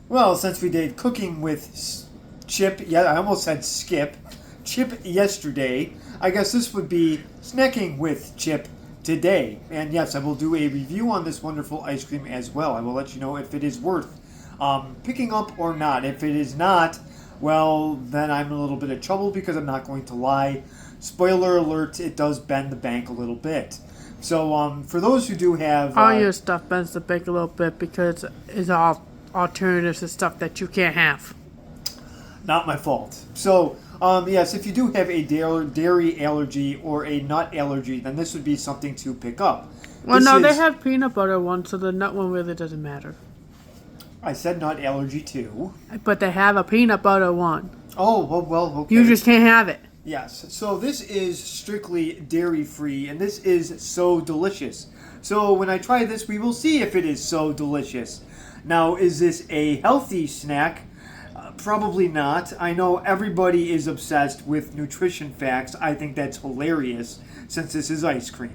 Well, since we did cooking with Chip, yeah, I almost said Skip, Chip yesterday, I guess this would be snacking with Chip today. And yes, I will do a review on this wonderful ice cream as well. I will let you know if it is worth picking up or not. If it is not, well, then I'm in a little bit of trouble because I'm not going to lie. Spoiler alert, it does bend the bank a little bit. So, for those who do have. All your stuff bends the bank a little bit because it's all alternatives to stuff that you can't have. Not my fault. So, yes, if you do have a dairy allergy or a nut allergy, then this would be something to pick up. Well, This no, they is- have peanut butter one, so the nut one really doesn't matter. I said nut allergy too. But they have a peanut butter one. Oh, well, okay. You just can't have it. Yes, so this is strictly dairy free, and this is so delicious. So when I try this, we will see if it is so delicious. Now, is this a healthy snack? Probably not. I know everybody is obsessed with nutrition facts. I think that's hilarious since this is ice cream.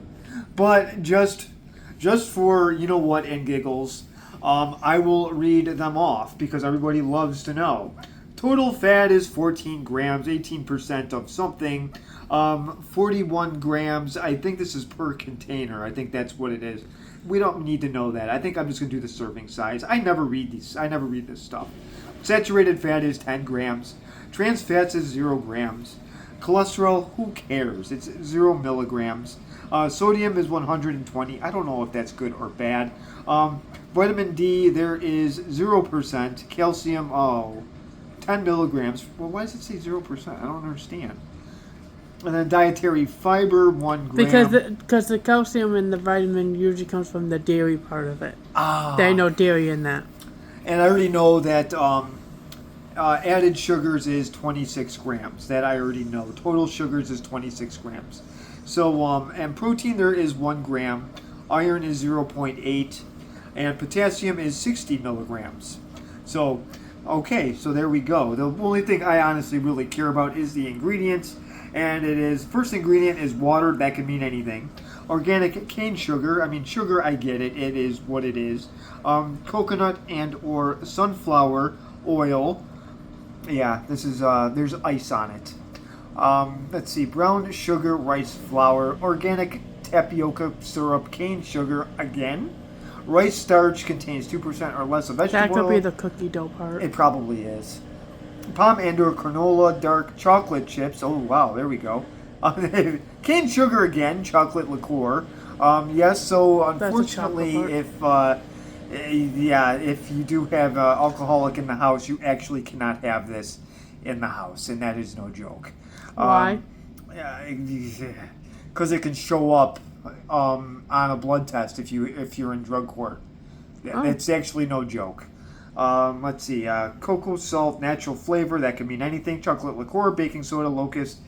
But just for you know what and giggles, I will read them off because everybody loves to know. Total fat is 14 grams, 18% of something, 41 grams. I think this is per container. I think that's what it is. We don't need to know that. I think I'm just going to do the serving size. I never read these. I never read this stuff. Saturated fat is 10 grams. Trans fats is 0 grams. Cholesterol, who cares? It's 0 milligrams. Sodium is 120. I don't know if that's good or bad. Vitamin D, there is 0%. Calcium, 10 milligrams. Well, why does it say 0%? I don't understand. And then dietary fiber, 1 gram. Because the calcium and the vitamin usually comes from the dairy part of it. Ah. There ain't no dairy in that. And I already know that added sugars is 26 grams. That I already know. Total sugars is 26 grams. So, and protein there is 1 gram. Iron is 0.8. And potassium is 60 milligrams. So, okay, so there we go. The only thing I honestly really care about is the ingredients. And it is, first ingredient is water. That can mean anything. Organic cane sugar. I mean, sugar, I get it. It is what it is. Coconut and or sunflower oil. Yeah, this is, there's ice on it. Let's see, brown sugar, rice flour, organic tapioca syrup, cane sugar again. Rice starch contains 2% or less of vegetable That could oil. be the cookie dough part. It probably is. Palm and or granola, dark chocolate chips. Oh, wow, there we go. Cane sugar again, chocolate liqueur. Yes, so unfortunately, if you do have alcoholic in the house, you actually cannot have this in the house, and that is no joke. Why? Because it can show up on a blood test if you're in drug court. Oh. It's actually no joke. Let's see. Cocoa salt, natural flavor. That can mean anything. Chocolate liqueur, baking soda, locust,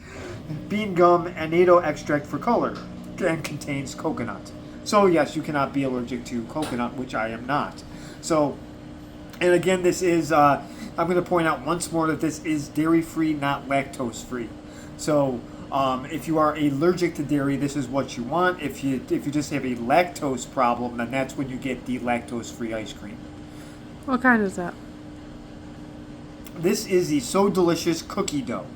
bean gum, annatto extract for color, and contains coconut. So yes, you cannot be allergic to coconut, which I am not. So, and again, this is. I'm going to point out once more that this is dairy-free, not lactose-free. So, if you are allergic to dairy, this is what you want. If you just have a lactose problem, then that's when you get the lactose-free ice cream. What kind is that? This is the So Delicious cookie dough.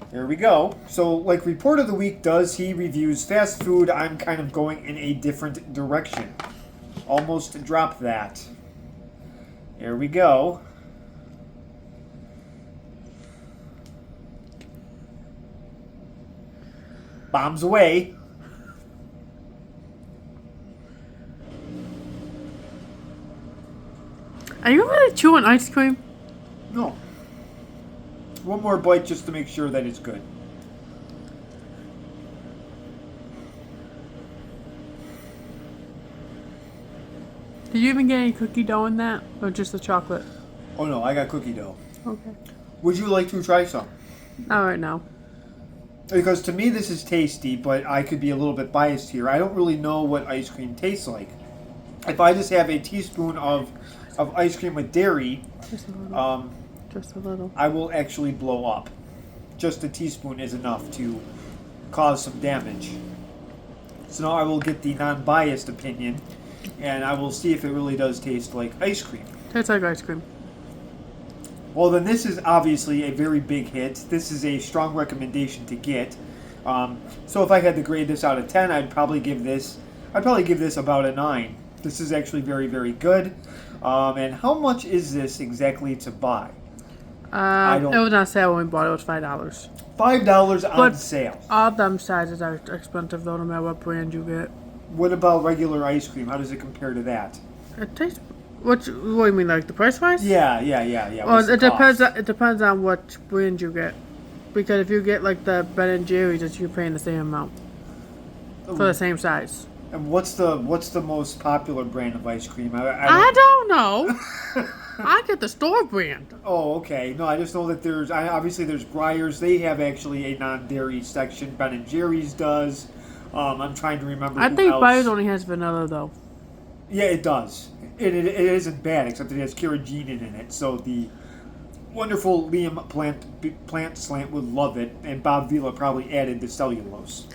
There we go. So, like Report of the Week does, he reviews fast food. I'm kind of going in a different direction. Almost dropped that. There we go. Bombs away. Are you really chewing ice cream? No. One more bite just to make sure that it's good. Did you even get any cookie dough in that? Or just the chocolate? Oh no, I got cookie dough. Okay. Would you like to try some? Not right now. Because to me this is tasty, but I could be a little bit biased here. I don't really know what ice cream tastes like. If I just have a teaspoon of ice cream with dairy, Just a little. Just a little. I will actually blow up. Just a teaspoon is enough to cause some damage. So now I will get the non-biased opinion. and I will see if it really does taste like ice cream. Tastes like ice cream. Well, then this is obviously a very big hit. This is a strong recommendation to get. So if I had to grade this out of 10, I'd probably give this about a 9. This is actually very, very good. And how much is this exactly to buy? It was on sale when we bought it. It was $5. $5 on But sale. all them sizes are expensive though, no matter what brand you get. What about regular ice cream? How does it compare to that? It tastes. What do you mean, like the price wise? Yeah. Well, What's the it depends. cost? It depends on what brand you get, because if you get like the Ben and Jerry's, you're paying the same amount for the same size. And what's the most popular brand of ice cream? I don't know. I get the store brand. Oh, okay. No, I just know that obviously there's Breyers. They have actually a non-dairy section. Ben and Jerry's does. I'm trying to remember. I who think else. Breyers only has vanilla though. Yeah, it does. It isn't bad, except it has carrageenan in it. So the wonderful Liam Plant Slant would love it, and Bob Vila probably added the cellulose.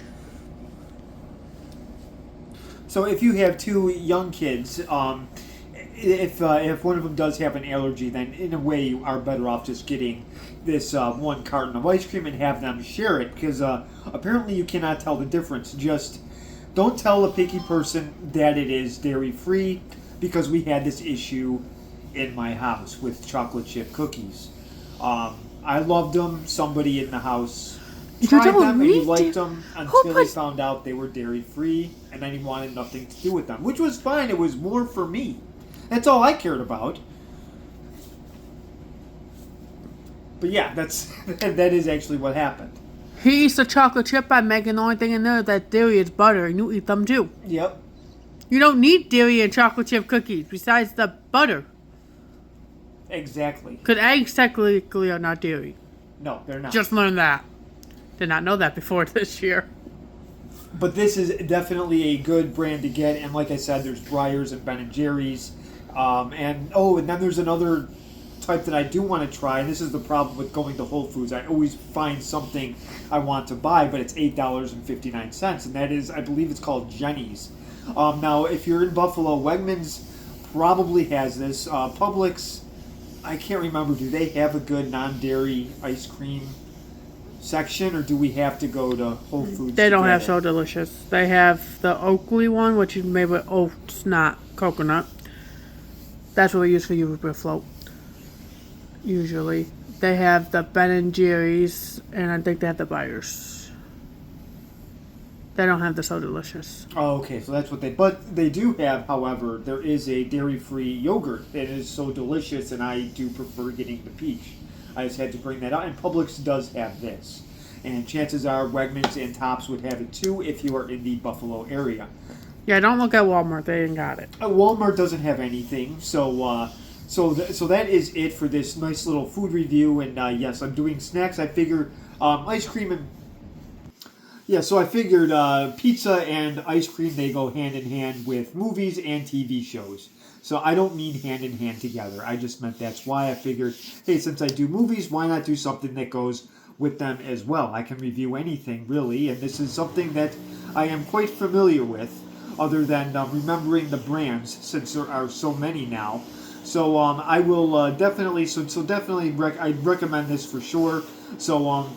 So if you have two young kids, if one of them does have an allergy, then in a way you are better off just getting this one carton of ice cream and have them share it, because apparently you cannot tell the difference. Just don't tell a picky person that it is dairy free, because we had this issue in my house with chocolate chip cookies. I loved them. Somebody in the house tried them and he liked them until he found out they were dairy free, and then he wanted nothing to do with them, which was fine. It was more for me. That's all I cared about. But yeah, that is actually what happened. He eats the chocolate chip by making the only thing in there that dairy is butter, and you eat them too. Yep. You don't need dairy in chocolate chip cookies besides the butter. Exactly. Because eggs technically are not dairy. No, they're not. Just learned that. Did not know that before this year. But this is definitely a good brand to get, and like I said, there's Breyers and Ben and Jerry's, and then there's another type that I do want to try. And this is the problem with going to Whole Foods. I always find something I want to buy, but it's $8.59, and that is, I believe it's called Jenny's. Now, if you're in Buffalo, Wegmans probably has this. Publix, I can't remember. Do they have a good non-dairy ice cream section, or do we have to go to Whole Foods? They don't have So Delicious. They have the Oakley one, which is made with oats, not coconut. That's what we use for Uber Float. Usually. They have the Ben and Jerry's, and I think they have the Breyers. They don't have the So Delicious. Oh, okay, so that's what but they do have, however, there is a dairy-free yogurt that is So Delicious, and I do prefer getting the peach. I just had to bring that out, and Publix does have this. And chances are Wegmans and Tops would have it too if you are in the Buffalo area. Yeah, don't look at Walmart. They ain't got it. Walmart doesn't have anything, so that is it for this nice little food review. And yes, I'm doing snacks. I figure ice cream and so I figured pizza and ice cream, they go hand in hand with movies and TV shows. So I don't mean hand in hand together. I just meant that's why I figured, hey, since I do movies, why not do something that goes with them as well? I can review anything, really, and this is something that I am quite familiar with, other than remembering the brands, since there are so many now. So I will definitely, I'd recommend this for sure. So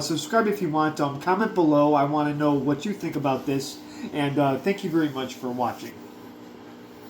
subscribe if you want. Comment below. I want to know what you think about this, and thank you very much for watching.